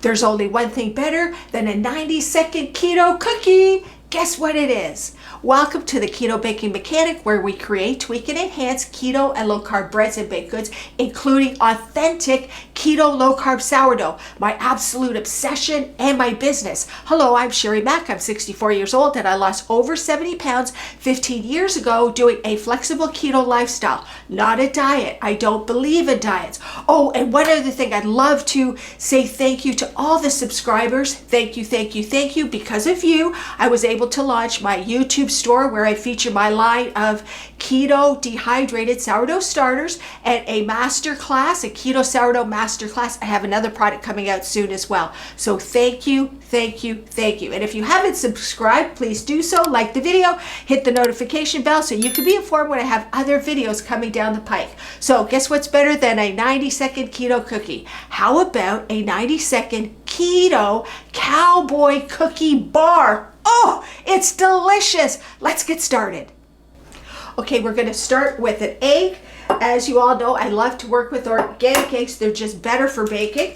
There's only one thing better than a 90-second keto cookie. Guess what it is? Welcome to the Keto Baking Mechanic, where we create, tweak, and enhance keto and low-carb breads and baked goods, including authentic keto low-carb sourdough, my absolute obsession and my business. Hello, I'm Sherry Mack. I'm 64 years old and I lost over 70 pounds 15 years ago doing a flexible keto lifestyle, not a diet. I don't believe in diets. Oh, and one other thing, I'd love to say thank you to all the subscribers. Thank you, thank you, thank you. Because of you, I was able to launch my YouTube store where I feature my line of keto dehydrated sourdough starters and a master class, a keto sourdough master class. I have another product coming out soon as well. So thank you, thank you, thank you. And if you haven't subscribed, please do so. Like the video, hit the notification bell so you can be informed when I have other videos coming down the pike. So guess what's better than a 90-second keto cookie? How about a 90-second keto cowboy cookie bar? Oh, it's delicious. Let's get started. Okay, we're going to start with an egg. As you all know, I love to work with organic eggs. They're just better for baking.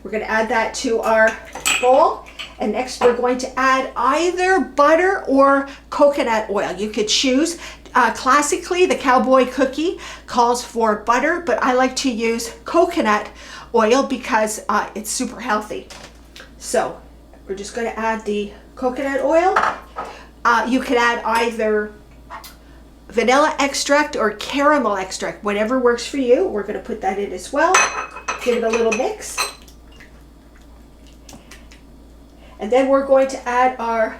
We're going to add that to our bowl. And next we're going to add either butter or coconut oil. You could choose. Classically, the cowboy cookie calls for butter, but I like to use coconut oil because it's super healthy. So we're just going to add the coconut oil. You could add either vanilla extract or caramel extract, whatever works for you. We're going to put that in as well. Give it a little mix. And then we're going to add our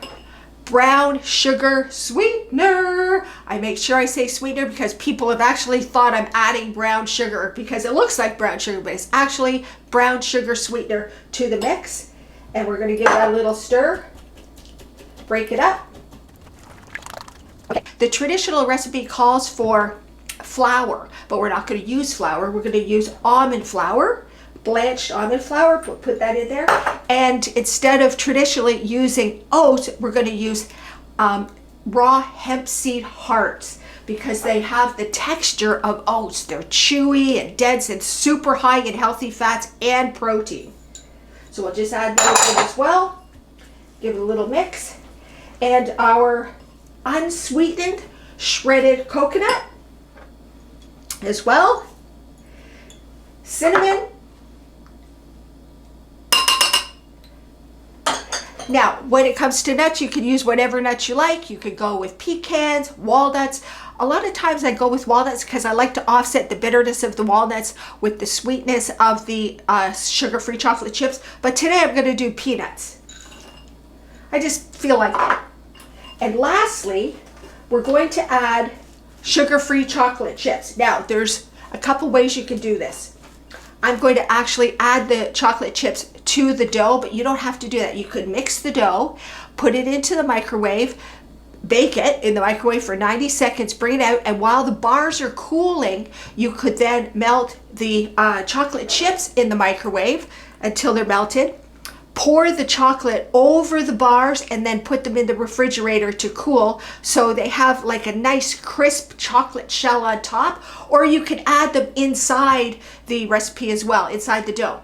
brown sugar sweetener. I make sure I say sweetener because people have actually thought I'm adding brown sugar because it looks like brown sugar, but it's actually brown sugar sweetener to the mix. And we're going to give that a little stir. Break it up. Okay. The traditional recipe calls for flour, but we're not going to use flour. We're going to use almond flour, blanched almond flour. Put that in there. And instead of traditionally using oats, we're going to use raw hemp seed hearts because they have the texture of oats. They're chewy and dense and super high in healthy fats and protein. So we'll just add those in as well. Give it a little mix. And our unsweetened shredded coconut as well. Cinnamon. Now, when it comes to nuts, you can use whatever nuts you like. You could go with pecans, walnuts. A lot of times I go with walnuts because I like to offset the bitterness of the walnuts with the sweetness of the sugar-free chocolate chips. But today I'm going to do peanuts. I just feel like it. And lastly, we're going to add sugar-free chocolate chips. Now, there's a couple ways you can do this. I'm going to actually add the chocolate chips to the dough, but you don't have to do that. You could mix the dough, put it into the microwave, bake it in the microwave for 90 seconds, bring it out, and while the bars are cooling, you could then melt the chocolate chips in the microwave until they're melted. Pour the chocolate over the bars and then put them in the refrigerator to cool so they have like a nice crisp chocolate shell on top, or you could add them inside the recipe as well, inside the dough.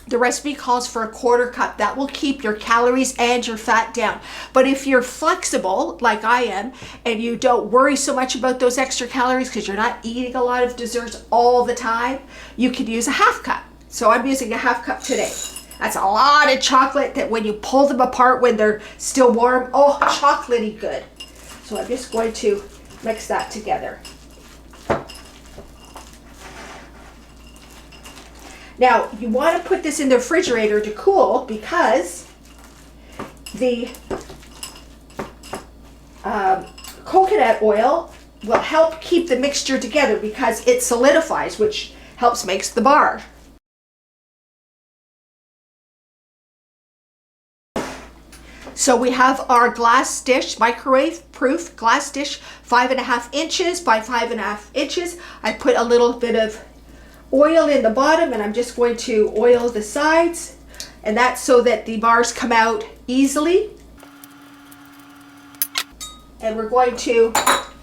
The recipe calls for a 1/4 cup. That will keep your calories and your fat down. But if you're flexible, like I am, and you don't worry so much about those extra calories because you're not eating a lot of desserts all the time, you could use a 1/2 cup. So I'm using a 1/2 cup today. That's a lot of chocolate that when you pull them apart when they're still warm, oh, chocolatey good. So I'm just going to mix that together. Now, you want to put this in the refrigerator to cool because the coconut oil will help keep the mixture together because it solidifies, which helps makes the bar. So we have our glass dish, microwave proof glass dish, 5.5 inches by 5.5 inches. I put a little bit of oil in the bottom and I'm just going to oil the sides, and that's so that the bars come out easily. And we're going to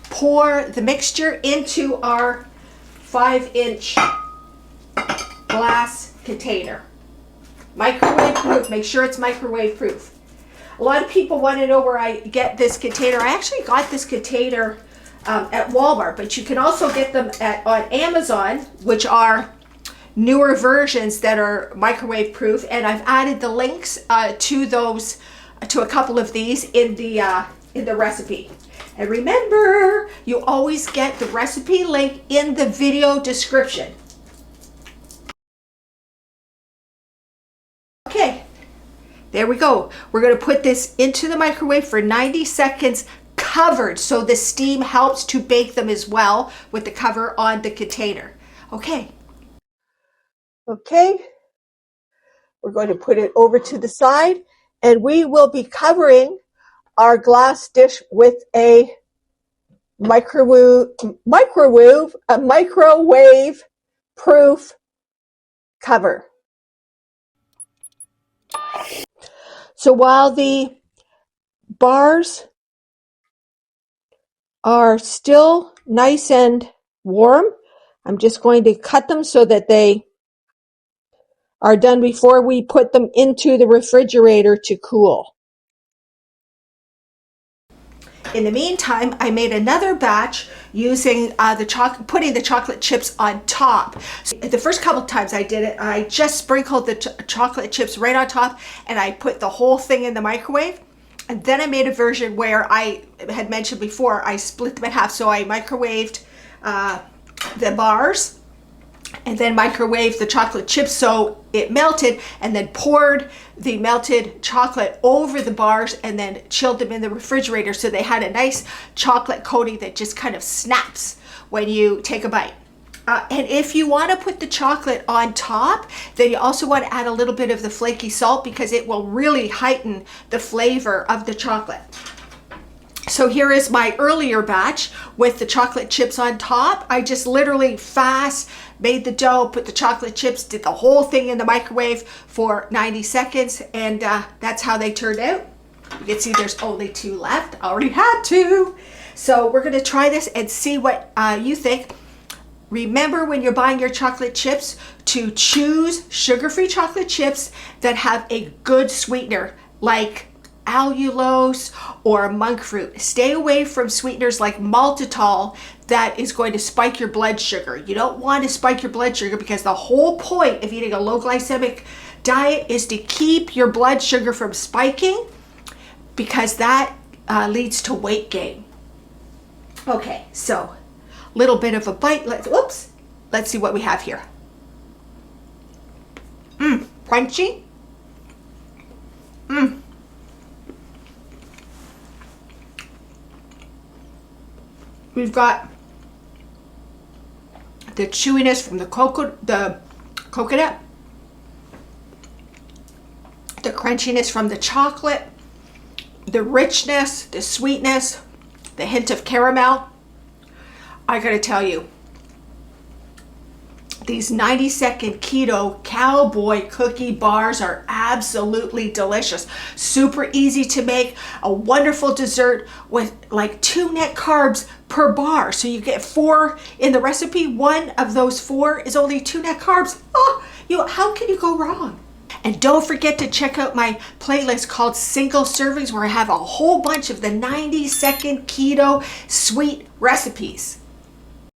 pour the mixture into our 5-inch glass container. Microwave proof. Make sure it's microwave proof. A lot of people want to know where I get this container. I actually got this container at Walmart, but you can also get them on Amazon, which are newer versions that are microwave proof. And I've added the links to a couple of these in the recipe. And remember, you always get the recipe link in the video description. Okay, there we go. We're going to put this into the microwave for 90 seconds covered, so the steam helps to bake them as well with the cover on the container. Okay. Okay, we're going to put it over to the side, and we will be covering our glass dish with a microwave proof cover. So while the bars are still nice and warm, I'm just going to cut them so that they are done before we put them into the refrigerator to cool. In the meantime, I made another batch using putting the chocolate chips on top. So the first couple of times I did it, I just sprinkled the chocolate chips right on top, and I put the whole thing in the microwave. And then I made a version where I had mentioned before, I split them in half. So I microwaved the bars, and then microwaved the chocolate chips so it melted, and then poured the melted chocolate over the bars, and then chilled them in the refrigerator so they had a nice chocolate coating that just kind of snaps when you take a bite. And if you want to put the chocolate on top, then you also want to add a little bit of the flaky salt, because it will really heighten the flavor of the chocolate. So here is my earlier batch with the chocolate chips on top. I just literally fast made the dough, put the chocolate chips, did the whole thing in the microwave for 90 seconds, and that's how they turned out. You can see there's only 2 left. I already had 2. So we're gonna try this and see what you think. Remember, when you're buying your chocolate chips, to choose sugar-free chocolate chips that have a good sweetener, like allulose or monk fruit. Stay away from sweeteners like maltitol that is going to spike your blood sugar. You don't want to spike your blood sugar, because the whole point of eating a low glycemic diet is to keep your blood sugar from spiking, because that leads to weight gain. Okay, so little bit of a bite. Let's see what we have here. Crunchy. We've got the chewiness from the coconut, the crunchiness from the chocolate, the richness, the sweetness, the hint of caramel. I gotta tell you, these 90-second keto cowboy cookie bars are absolutely delicious. Super easy to make, a wonderful dessert with like 2 net carbs per bar. So you get 4 in the recipe. One of those 4 is only 2 net carbs. Oh, how can you go wrong? And don't forget to check out my playlist called Single Servings, where I have a whole bunch of the 90-second keto sweet recipes.